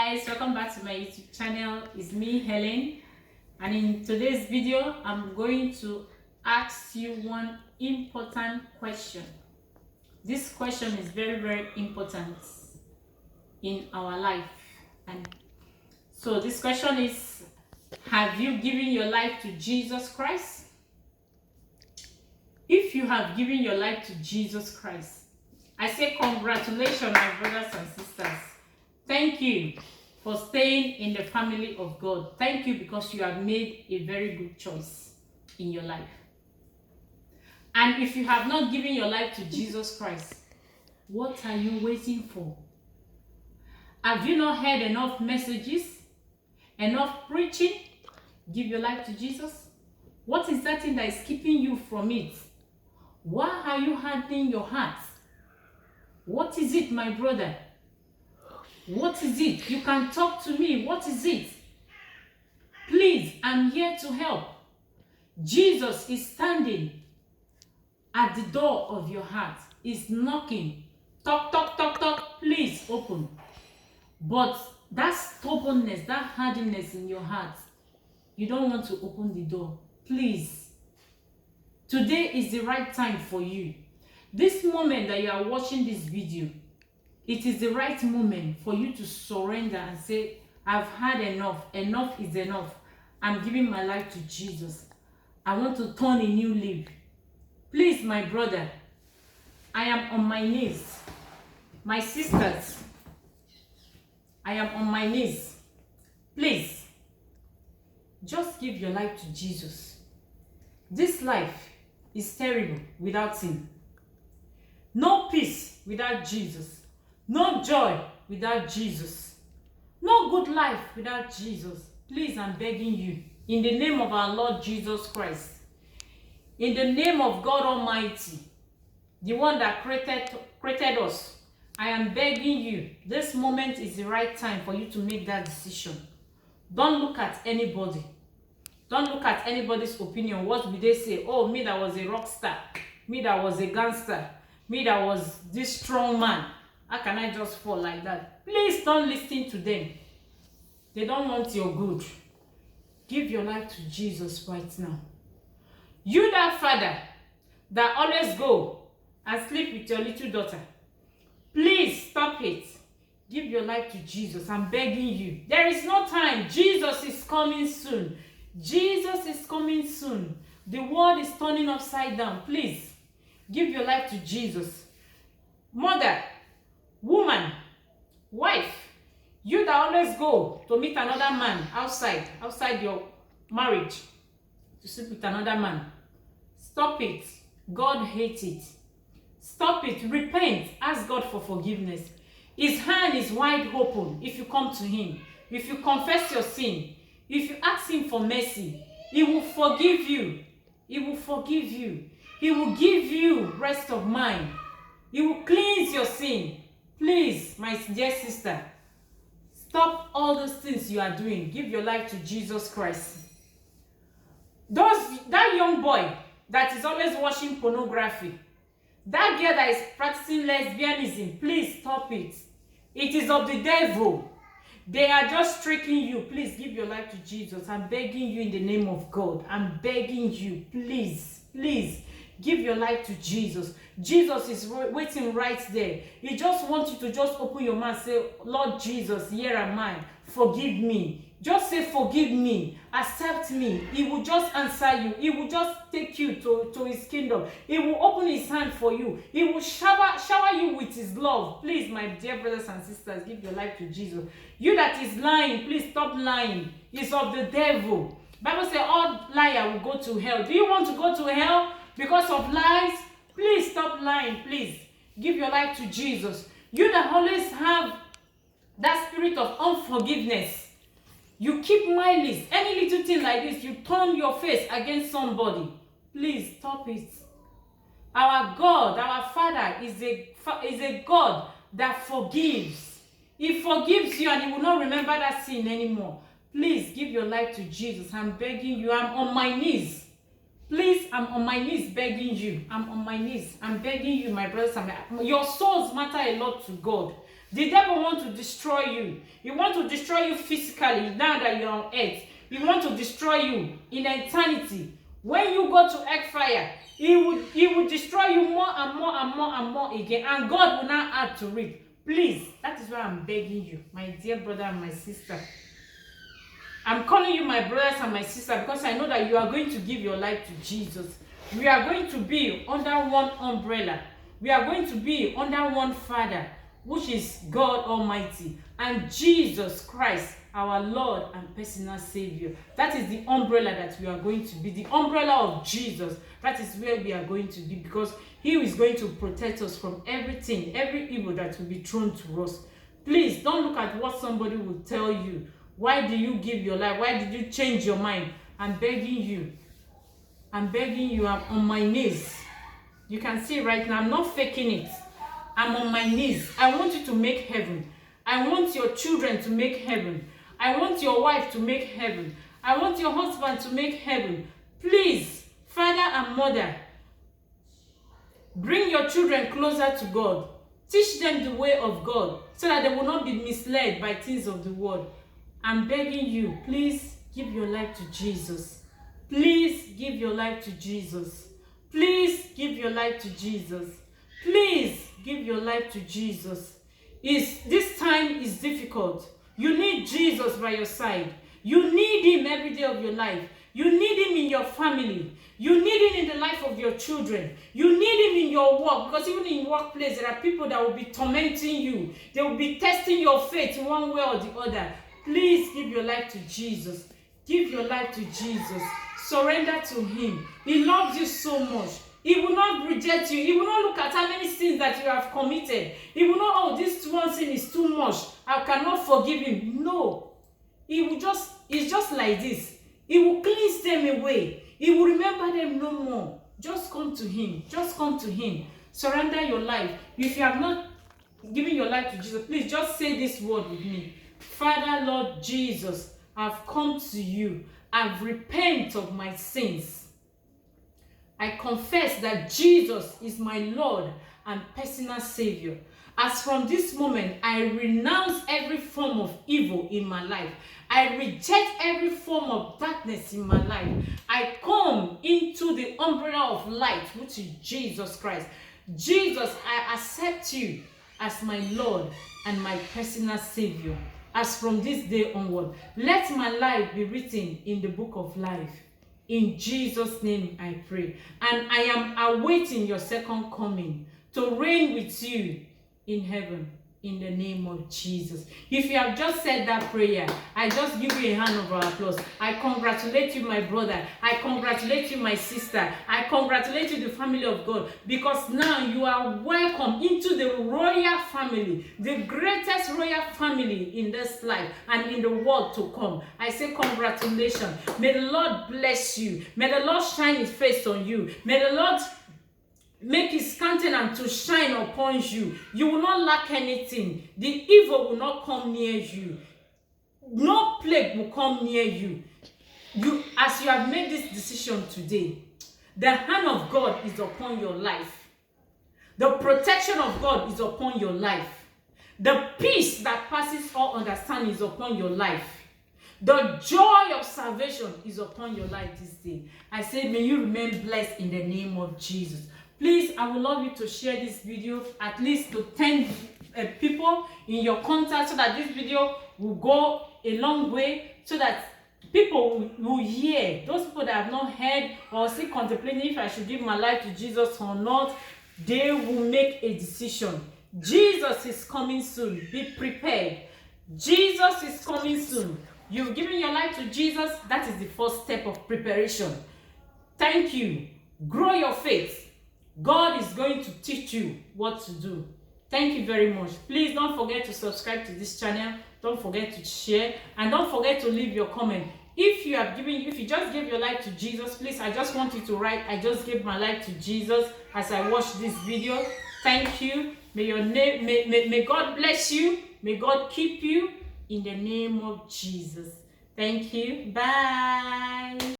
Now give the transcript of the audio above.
guys, welcome back to my YouTube channel. It's me, Helen, and in today's video I'm going to ask you one important question. This question is very important in our life, and so this question is, have you given your life to Jesus Christ? If you have given your life to Jesus Christ, I say congratulations, my brothers and sisters. Thank you for staying in the family of God. Thank you because you have made a very good choice in your life. And if you have not given your life to Jesus Christ, what are you waiting for? Have you not heard enough messages, enough preaching? Give your life to Jesus. What is that thing that is keeping you from it? Why are you hardening your heart? What is it, my brother? What is it? You can talk to me. What is it? Please, I'm here to help. Jesus is standing at the door of your heart. He's knocking. Knock, knock, knock, knock. Please open. But that stubbornness, that hardiness in your heart, you don't want to open the door. Please. Today is the right time for you. This moment that you are watching this video, it is the right moment for you to surrender and say, I've had enough. Enough is enough. I'm giving my life to Jesus. I want to turn a new leaf. Please, my brother, I am on my knees. My sisters, I am on my knees. Please, just give your life to Jesus. This life is terrible without Him. No peace without Jesus. No joy without Jesus. No good life without Jesus. Please, I'm begging you, in the name of our Lord Jesus Christ, in the name of God Almighty, the one that created us, I am begging you, this moment is the right time for you to make that decision. Don't look at anybody. Don't look at anybody's opinion. What will they say? Oh, me that was a rock star. Me that was a gangster. Me that was this strong man. How can I just fall like that? Please don't listen to them. They don't want your good. Give your life to Jesus right now. You, that father that always go and sleep with your little daughter, please stop it. Give your life to Jesus. I'm begging you. There is no time. Jesus is coming soon. Jesus is coming soon. The world is turning upside down. Please give your life to Jesus. Mother, woman, wife, you that always go to meet another man outside your marriage, to sleep with another man, stop it. God hates it. Stop it. Repent. Ask God for forgiveness. His hand is wide open if you come to Him. If you confess your sin, if you ask Him for mercy, He will forgive you. He will forgive you. He will give you rest of mind. He will cleanse your sin. Please, my dear sister, stop all those things you are doing. Give your life to Jesus Christ. That young boy that is always watching pornography, that girl that is practicing lesbianism, please stop it. It is of the devil. They are just tricking you. Please give your life to Jesus. I'm begging you in the name of God. I'm begging you. Please, please. Give your life to Jesus. Jesus is waiting right there. He just wants you to just open your mouth and say, Lord Jesus, here am I. Forgive me. Just say, forgive me. Accept me. He will just answer you. He will just take you to His kingdom. He will open His hand for you. He will shower you with His love. Please, my dear brothers and sisters, give your life to Jesus. You that is lying, please stop lying. It's of the devil. Bible says all liar will go to hell. Do you want to go to hell because of lies? Please stop lying. Please give your life to Jesus. You that always have that spirit of unforgiveness, you keep mindless. Any little thing like this, you turn your face against somebody. Please stop it. Our God, our Father is a God that forgives. He forgives you and He will not remember that sin anymore. Please give your life to Jesus. I'm begging you. I'm on my knees. Please, I'm on my knees begging you. I'm on my knees. I'm begging you, my brothers and my... Your souls matter a lot to God. The devil wants to destroy you. He wants to destroy you physically now that you're on earth. He wants to destroy you in eternity. When you go to hellfire, he will destroy you more and more and more and more again. And God will not add to it. Please, that is why I'm begging you, my dear brother and my sister. I'm calling you my brothers and my sister because I know that you are going to give your life to Jesus. We are going to be under one umbrella. We are going to be under one Father, which is God Almighty, and Jesus Christ, our Lord and personal Savior. That is the umbrella that we are going to be, the umbrella of Jesus. That is where we are going to be, because He is going to protect us from everything, every evil that will be thrown to us. Please don't look at what somebody will tell you. Why do you give your life? Why did you change your mind? I'm begging you. I'm begging you. I'm on my knees. You can see right now, I'm not faking it. I'm on my knees. I want you to make heaven. I want your children to make heaven. I want your wife to make heaven. I want your husband to make heaven. Please, father and mother, bring your children closer to God. Teach them the way of God so that they will not be misled by things of the world. I'm begging you, please give your life to Jesus. Please give your life to Jesus. Please give your life to Jesus. Please give your life to Jesus. This time is difficult. You need Jesus by your side. You need Him every day of your life. You need Him in your family. You need Him in the life of your children. You need Him in your work, because even in workplace, there are people that will be tormenting you. They will be testing your faith in one way or the other. Please give your life to Jesus. Give your life to Jesus. Surrender to Him. He loves you so much. He will not reject you. He will not look at how many sins that you have committed. He will not, oh, this one sin is too much, I cannot forgive him. No. It's just like this. He will cleanse them away. He will remember them no more. Just come to Him. Just come to Him. Surrender your life. If you have not given your life to Jesus, please just say this word with me. Father, Lord Jesus, I've come to you. I've repented of my sins. I confess that Jesus is my Lord and personal Savior. As from this moment, I renounce every form of evil in my life. I reject every form of darkness in my life. I come into the umbrella of light, which is Jesus Christ. Jesus, I accept you as my Lord and my personal Savior. As from this day onward, let my life be written in the book of life. In Jesus' name I pray. And I am awaiting your second coming to reign with you in heaven, in the name of Jesus. If you have just said that prayer, I just give you a hand of applause. I congratulate you, my brother. I congratulate you, my sister. I congratulate you, the family of God, because now you are welcome into the royal family, the greatest royal family in this life and in the world to come. I say congratulations. May the Lord bless you. May the Lord shine His face on you. May the Lord make His countenance to shine upon you. You will not lack anything. The evil will not come near you. No plague will come near you. As you have made this decision today, the hand of God is upon your life. The protection of God is upon your life. The peace that passes all understanding is upon your life. The joy of salvation is upon your life this day. I say, may you remain blessed in the name of Jesus. Please, I would love you to share this video at least to 10 people in your contact, so that this video will go a long way, so that people will hear. Those people that have not heard or still contemplating if I should give my life to Jesus or not, they will make a decision. Jesus is coming soon. Be prepared. Jesus is coming soon. You've given your life to Jesus. That is the first step of preparation. Thank you. Grow your faith. God is going to teach you what to do. Thank you very much. Please don't forget to subscribe to this channel. Don't forget to share. And don't forget to leave your comment. If you just gave your life to Jesus, please, I just want you to write, I just gave my life to Jesus as I watch this video. Thank you. May God bless you. May God keep you in the name of Jesus. Thank you. Bye.